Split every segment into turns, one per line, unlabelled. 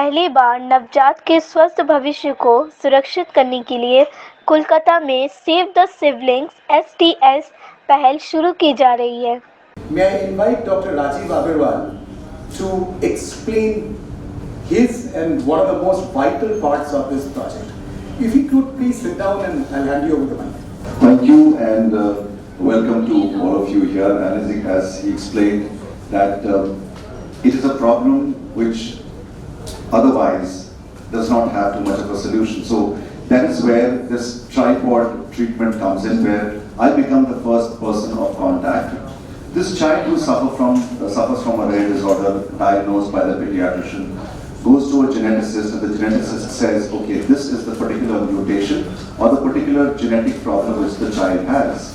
पहली बार नवजात के स्वस्थ भविष्य को सुरक्षित करने के लिए कोलकाता में सेव द सिबलिंग्स (STS) पहल शुरू की जा रही है।
May I invite Dr. Rajiv Agarwal to explain his and one of the most vital parts of this project. If he could please sit down and I'll hand you over the mic.
Thank you and welcome to all of you here. And as he explained that it is a problem which otherwise does not have too much of a solution. So that is where this tripod treatment comes in, where I become the first person of contact. This child who suffers from a rare disorder diagnosed by the pediatrician goes to a geneticist, and the geneticist says, okay, this is the particular mutation or the particular genetic problem which the child has.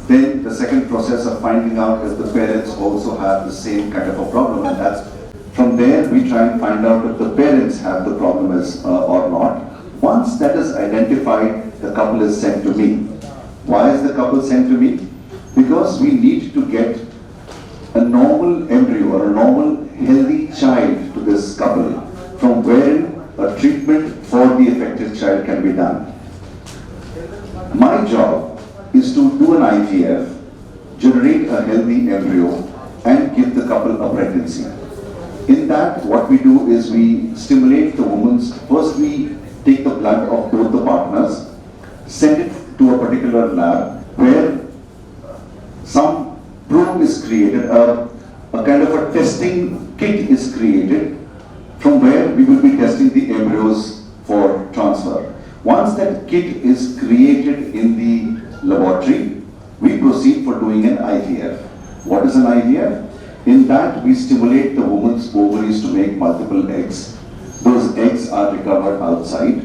Then the second process of finding out if the parents also have the same kind of a problem, and that's from there we try and find out if the parents have the problem or not. Once that is identified, the couple is sent to me. Why is the couple sent to me? Because we need to get a normal embryo or a normal healthy child to this couple, from wherein a treatment for the affected child can be done. My job is to do an IVF, generate a healthy embryo, and give the couple a pregnancy. In that, what we do is we stimulate the woman's, first we take the blood of both the partners, send it to a particular lab where some probe is created, a kind of a testing kit is created, from where we will be testing the embryos for transfer. Once that kit is created in the laboratory, we proceed for doing an IVF. What is an IVF? In that, we stimulate the woman's ovaries to make multiple eggs. Those eggs are recovered outside.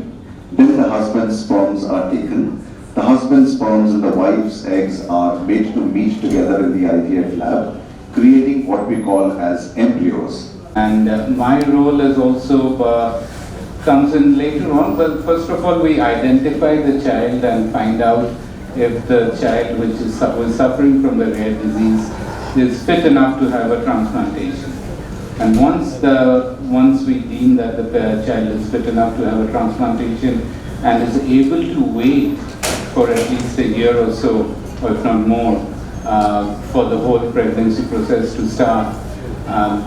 Then the husband's sperms are taken. The husband's sperms and the wife's eggs are made to meet together in the IVF lab, creating what we call as embryos.
And my role is also comes in later on. Well, first of all, we identify the child and find out if the child which is suffering from the rare disease is fit enough to have a transplantation. And once we deem that the child is fit enough to have a transplantation and is able to wait for at least a year or so, or if not more, for the whole pregnancy process to start,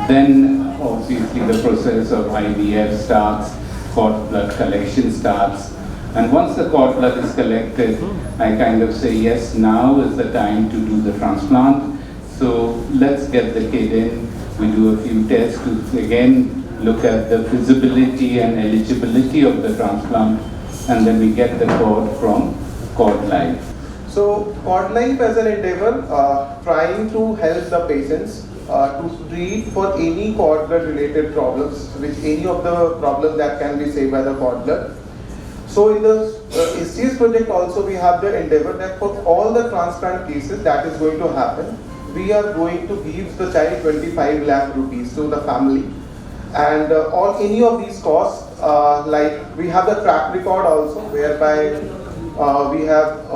then obviously the process of IVF starts, cord blood collection starts. And once the cord blood is collected, I kind of say, yes, now is the time to do the transplant. So let's get the kid in. We do a few tests to again look at the feasibility and eligibility of the transplant, and then we get the cord from Cordlife.
So Cordlife as an endeavor trying to help the patients to treat for any cord blood related problems, which any of the problems that can be saved by the cord blood. So in the STS project also we have the endeavor that for all the transplant cases that is going to happen, we are going to give the child 25 lakh rupees to the family, and any of these costs, like we have the track record also, whereby we have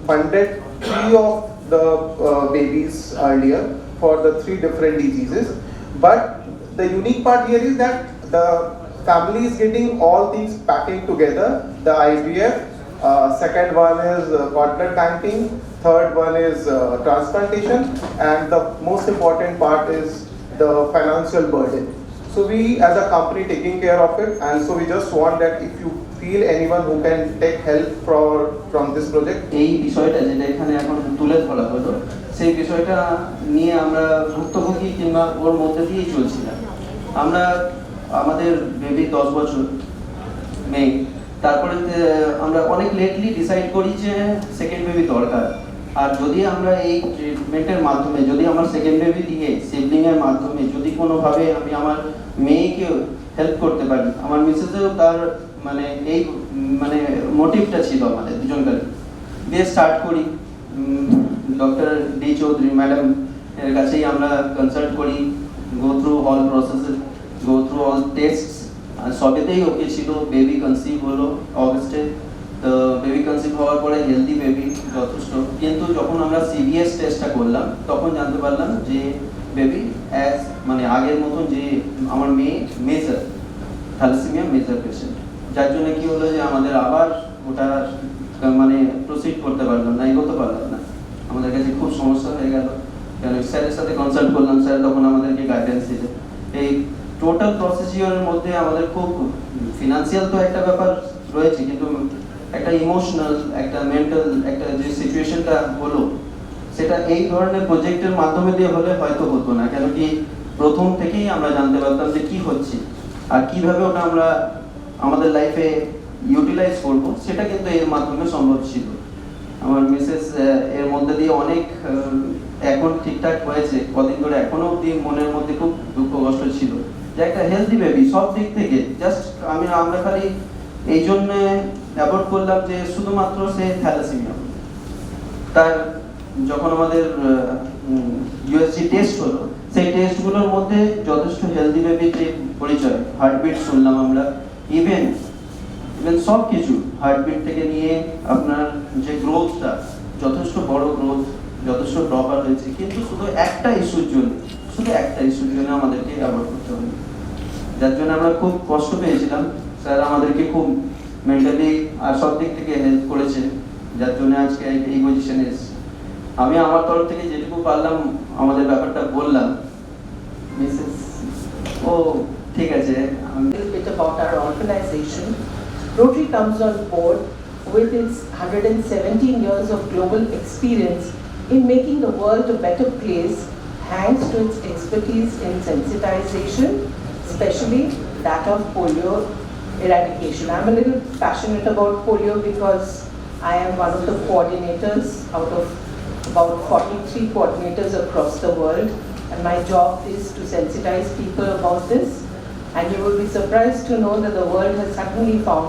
funded 3 of the babies earlier for the 3 different diseases. But the unique part here is that the family is getting all these packing together, the IVF, second one is cord blood banking, third one is transplantation, and the most important part is the financial burden. So we as a company taking care of it, and so we just want that if you feel anyone who can take help from this project.
এই বিষয়টা যেটা এখানে এখন তুলে ধরা হলো, সেই বিষয়টা নিয়ে আমরা ভুক্তভোগী কিংবা ওর মধ্যে দিয়েই চলছিলাম। আমরা আমাদের বেবি 10 বছর মেয়ে, তারপরে আমরা অনেক লেটলি ডিসাইড করি যে সেকেন্ড বেবি দরকার। আর যদি আমরা এই ট্রিটমেন্টের মাধ্যমে, যদি আমার সেকেন্ড বেবি দিয়ে সিবলিং এর মাধ্যমে যদি কোনোভাবে আমি আমার মেয়েকে হেল্প করতে পারি, আমার মিসেসেও তার মানে এই মানে মোটিভটা ছিল আমাদের দুজনকার, দিয়ে স্টার্ট করি। ডক্টর ডি চৌধুরী ম্যাডাম এর কাছেই আমরা কনসাল্ট করি, go through all processes, go through all tests, আর সবেতেই ওকে ছিল। বেবি কনসিভ হলো অগস্টে, তো বেবি কনসিভ হওয়ার পরে হেলদি বেবি যথেষ্ট, কিন্তু যখন আমরা সিবিএস টেস্টটা করলাম তখন জানতে পারলাম যে বেবি অ্যাজ মানে আগের মতন যে আমার মেয়ে মেজার থ্যালাসেমিয়া মেজর পেশেন্ট, যার জন্য কি হলো যে আমাদের আবার ওটা মানে প্রসিড করতে পারলাম না, এগোতে পারলাম না। আমাদের কাছে খুব সমস্যা হয়ে গেল, কেন স্যারের সাথে কনসাল্ট করলাম, স্যার তখন আমাদেরকে গাইডেন্স দিলেন। এই টোটাল প্রসিজিওরের মধ্যে আমাদের খুব ফিনান্সিয়াল তো একটা ব্যাপার রয়েছে, কিন্তু একটা ইমোশনাল, একটা মেন্টাল, একটা যে সিচুয়েশনটা হলো সেটা এই ধরনের প্রজেক্টের মাধ্যমে দিয়ে হলে হয়তো হতো না। কেন কি প্রথম থেকেই আমরা জানতে পারতাম যে কি হচ্ছে আর কিভাবে ওটা আমরা আমাদের লাইফে ইউটিলাইজ করবো, সেটা কিন্তু এর মাধ্যমে সম্ভব ছিল। আমার মিসেস এর মধ্যে দিয়ে অনেক এখন ঠিকঠাক হয়েছে, কদিন ধরে এখনো অব্দি মনের মধ্যে খুব দুঃখ কষ্ট ছিল যে একটা হেলদি বেবি সব দিক থেকে জাস্ট আমরা খালি এই জন্য অ্যাভয়েড করলাম যে শুধুমাত্র সে থ্যালাসেমিয়া। তার যখন আমাদের ইউএসজি টেস্ট হলো, সেই টেস্টগুলোর মধ্যে যথেষ্ট হেলদি বেবির যে পরিচয়, হার্টবিট শুনলাম আমরা, ইভেন সব কিছু হার্টবিট থেকে নিয়ে আপনার যে গ্রোথটা যথেষ্ট বড় গ্রোথ, যথেষ্ট প্রপার হয়েছে, কিন্তু শুধু একটা ইস্যুর জন্য আমাদেরকে অ্যাভয়েড করতে হবে, যার জন্য আমরা খুব কষ্ট পেয়েছিলাম। স্যার আমাদেরকে খুব মেন্টালি আর সব দিক থেকে হেল্প করেছেন, যার জন্য আজকে এই পজিশনে এসেছি। আমি আমার তরফ থেকে যেটুকু পারলাম আমাদের ব্যাপারটা বললাম। মিসেস ও ঠিক আছে।
A little bit about our organization. Rotary comes on board with its 117 years of global experience in making the world a better place thanks to its expertise in sensitization, especially that of polio eradication. I'm a little passionate about polio because I am one of the coordinators out of about 43 coordinators across the world, and my job is to sensitize people about this. And you will be surprised to know that the world has suddenly found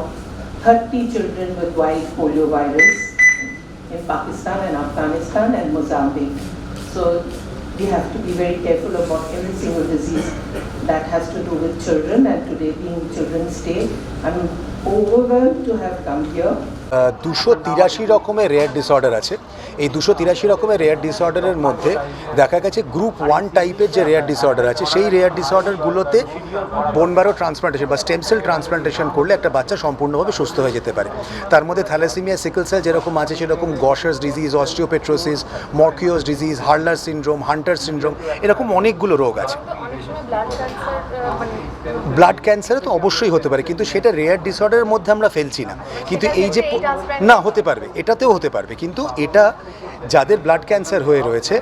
30 children with wild polio virus in Pakistan and Afghanistan and Mozambique. So we have to be very careful about every single disease that has to do with children, and today being Children's Day, I'm overwhelmed to have come here.
283 রকমের rare disorder আছে। এই 283 রকমের rare ডিসঅর্ডারের মধ্যে দেখা গেছে group 1 টাইপের যে rare disorder আছে, সেই রেয়ার ডিসঅর্ডারগুলোতে বোন ম্যারো ট্রান্সপ্লান্টেশন বা স্টেম সেল ট্রান্সপ্লান্টেশন করলে একটা বাচ্চা সম্পূর্ণভাবে সুস্থ হয়ে যেতে পারে। তার মধ্যে থ্যালাসেমিয়া, সিকল সেল যেরকম আছে সেরকম Gaucher's disease, osteopetrosis, Morquio's disease, Hurler syndrome, Hunter syndrome, এরকম অনেকগুলো রোগ আছে। ব্লাড ক্যান্সারে তো অবশ্যই হতে পারে, কিন্তু সেটা রেয়ার ডিসঅর্ডারের মধ্যে আমরা ফেলছি না। কিন্তু এই যে না হতে পারবে, এটাতেও হতে পারবে, কিন্তু এটা যাদের ব্লাড ক্যান্সার হয়ে রয়েছে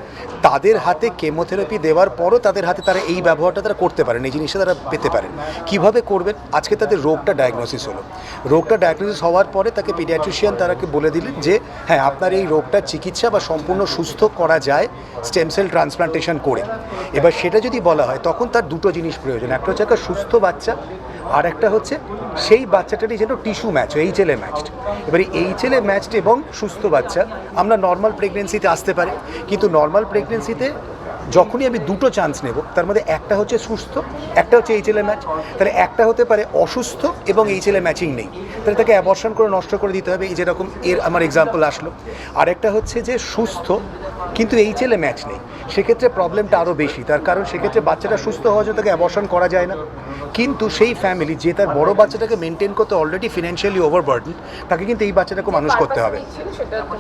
তাদের হাতে কেমোথেরাপি দেওয়ার পরও তাদের হাতে তারা এই ব্যবহারটা তারা করতে পারেন, এই জিনিসটা তারা পেতে পারেন। কীভাবে করবেন? আজকে তাদের রোগটা ডায়াগনোসিস হলো, রোগটা ডায়াগনোসিস হওয়ার পরে তাকে পিডিয়াট্রিশিয়ান তারাকে বলে দিলেন যে হ্যাঁ আপনার এই রোগটার চিকিৎসা বা সম্পূর্ণ সুস্থ করা যায় স্টেম সেল ট্রান্সপ্লান্টেশন করে। এবার সেটা যদি বলা হয় তখন তার দুটো জিনিস প্রয়োজন, একটা হচ্ছে একটা সুস্থ বাচ্চা, আর একটা হচ্ছে সেই বাচ্চাটারই যেন টিস্যু ম্যাচ, HLA ম্যাচড। এবারে HLA ম্যাচড এবং সুস্থ বাচ্চা আমরা নর্মাল প্রেগনেন্সিতে আসতে পারে, কিন্তু নর্মাল প্রেগনেন্সিতে যখনই আমি দুটো চান্স নেব তার মধ্যে একটা হচ্ছে সুস্থ, একটা হচ্ছে HLA ম্যাচ, তাহলে একটা হতে পারে অসুস্থ এবং HLA ম্যাচিং নেই, তাহলে তাকে অ্যাবর্শন করে নষ্ট করে দিতে হবে, এই যেরকম আমার এক্সাম্পল আসলো। আরেকটা হচ্ছে যে সুস্থ কিন্তু HLA ম্যাচ নেই, সেক্ষেত্রে প্রবলেমটা আরও বেশি, তার কারণ সেক্ষেত্রে বাচ্চাটা সুস্থ হওয়ার জন্য তাকে অ্যাবর্শন করা যায় না, কিন্তু সেই ফ্যামিলি যে তার বড় বাচ্চাটাকে মেনটেন করতে অলরেডি ফিনান্সিয়ালি ওভারবার্ডেন, তাকে কিন্তু এই বাচ্চাটাকে মানুষ করতে হবে,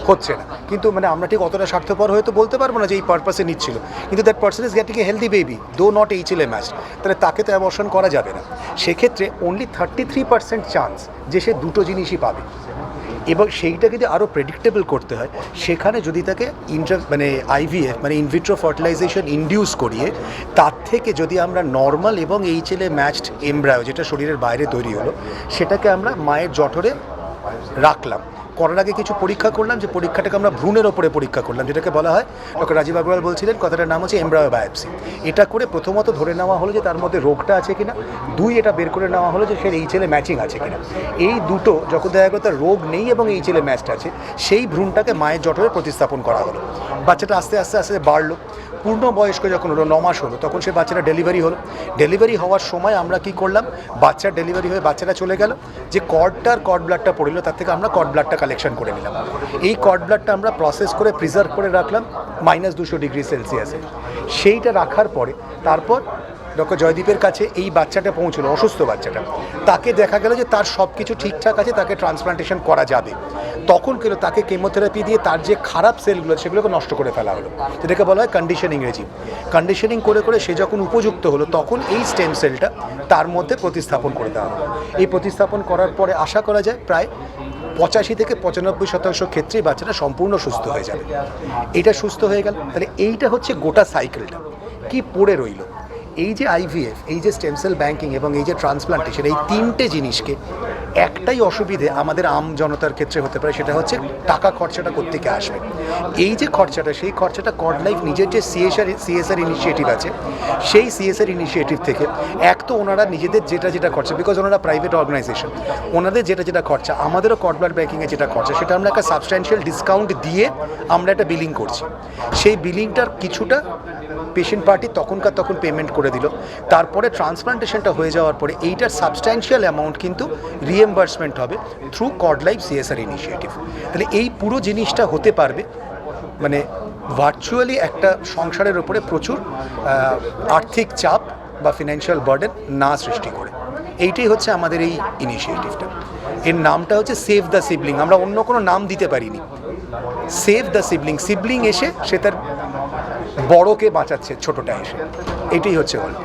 হচ্ছে না। কিন্তু মানে আমরা ঠিক অতটা স্বার্থপর হয়তো বলতে পারবো না যে এই পারপাসে নিচ্ছিল, কিন্তু that person is getting a healthy baby দো নট HLA ম্যাচ, তাহলে তাকে তো অ্যাবর্শন করা যাবে না। সেক্ষেত্রে অনলি 33% চান্স যে সে দুটো জিনিসই পাবে, এবং সেইটা যদি আরও প্রেডিক্টেবল করতে হয় সেখানে যদি তাকে মানে IVF মানে ইনভিট্রো ফার্টিলাইজেশন ইনডিউস করিয়ে তার থেকে যদি আমরা নর্মাল এবং HLA ম্যাচড এমব্রায়ো যেটা শরীরের বাইরে তৈরি হলো সেটাকে আমরা মায়ের জঠরে রাখলাম, করার আগে কিছু পরীক্ষা করলাম, যে পরীক্ষাটাকে আমরা ভ্রূণের ওপরে পরীক্ষা করলাম, যেটাকে বলা হয়, ডক্টর রাজীব আগরওয়াল বলছিলেন, কথাটার নাম হচ্ছে এমব্রায়ো বায়োপসি। এটা করে প্রথমত ধরে নেওয়া হলো যে তার মধ্যে রোগটা আছে কিনা, দুই এটা বের করে নেওয়া হলো যে সে HLA ম্যাচিং আছে কিনা। এই দুটো যখন দেখা গেলো তার রোগ নেই এবং HLA ম্যাচটা আছে, সেই ভ্রূণটাকে মায়ের জঠরে প্রতিস্থাপন করা হলো। বাচ্চাটা আস্তে আস্তে আস্তে বাড়লো, পূর্ণ বয়স্ক যখন হলো 9 মাস হলো তখন সে বাচ্চাটা ডেলিভারি হলো। ডেলিভারি হওয়ার সময় আমরা কি করলাম, বাচ্চার ডেলিভারি হয়ে বাচ্চাটা চলে গেল, যে কর্ড ব্লাডটা পড়লো তার থেকে আমরা কর্ড ব্লাডটা কালেকশন করে নিলাম। এই কর্ড ব্লাডটা আমরা প্রসেস করে প্রিজার্ভ করে রাখলাম -200 ডিগ্রি সেলসিয়াসে। সেইটা রাখার পরে তারপর ডক্টর জয়দীপের কাছে এই বাচ্চাটা পৌঁছলো, অসুস্থ বাচ্চাটা, তাকে দেখা গেল যে তার সব কিছু ঠিকঠাক আছে, তাকে ট্রান্সপ্লান্টেশন করা যাবে, তখন কেন তাকে কেমোথেরাপি দিয়ে তার যে খারাপ সেলগুলো সেগুলোকে নষ্ট করে ফেলা হলো, যেটাকে বলা হয় কন্ডিশনিং রেজিম। কন্ডিশনিং করে করে সে যখন উপযুক্ত হলো তখন এই স্টেম সেলটা তার মধ্যে প্রতিস্থাপন করে দেওয়া হলো। এই প্রতিস্থাপন করার পরে আশা করা যায় প্রায় 85 থেকে 95% ক্ষেত্রেই বাচ্চাটা সম্পূর্ণ সুস্থ হয়ে যাবে। এটা সুস্থ হয়ে গেল, তাহলে এইটা হচ্ছে গোটা সাইকেলটা। কি পড়ে রইল? এই যে আইভিএফ, এই যে স্টেম সেল ব্যাঙ্কিং এবং এই যে ট্রান্সপ্লান্টেশন, এই তিনটে জিনিসকে একটাই অসুবিধে আমাদের আম জনতার ক্ষেত্রে হতে পারে, সেটা হচ্ছে টাকা খরচাটা কোত্থেকে আসবে। এই যে খরচাটা, সেই খরচাটা কর্ডলাইফ নিজের যে সিএসআর ইনিশিয়েটিভ আছে, সেই সিএসআর ইনিশিয়েটিভ থেকে এক তো ওনারা নিজেদের যেটা খরচা, বিকজ ওনারা প্রাইভেট অর্গানাইজেশন, ওনাদের যেটা খরচা, আমাদেরও কর্ড ব্লাড ব্যাঙ্কিংয়ে যেটা খরচা, সেটা আমরা একটা সাবস্ট্যান্সিয়াল ডিসকাউন্ট দিয়ে আমরা একটা বিলিং করছি। সেই বিলিংটার কিছুটা পেশেন্ট পার্টি তখন পেমেন্ট করে দিল। তারপরে ট্রান্সপ্লান্টেশনটা হয়ে যাওয়ার পরে এইটার সাবস্ট্যান্সিয়াল অ্যামাউন্ট কিন্তু রিএমবার্সমেন্ট হবে থ্রু কর্ডলাইফ সিএসআর ইনিশিয়েটিভ। তাহলে এই পুরো জিনিসটা হতে পারবে মানে ভার্চুয়ালি একটা সংসারের ওপরে প্রচুর আর্থিক চাপ বা ফিনান্সিয়াল বার্ডেন না সৃষ্টি করে। এইটাই হচ্ছে আমাদের এই ইনিশিয়েটিভটা। এর নামটা হচ্ছে সেভ দ্য সিবলিং। আমরা অন্য কোনো নাম দিতে পারিনি। সেভ দ্য সিবলিং, সিবলিং এসে সে তার বড়কে বাঁচাচ্ছে ছোটটা এসে, এটাই হচ্ছে গল্প।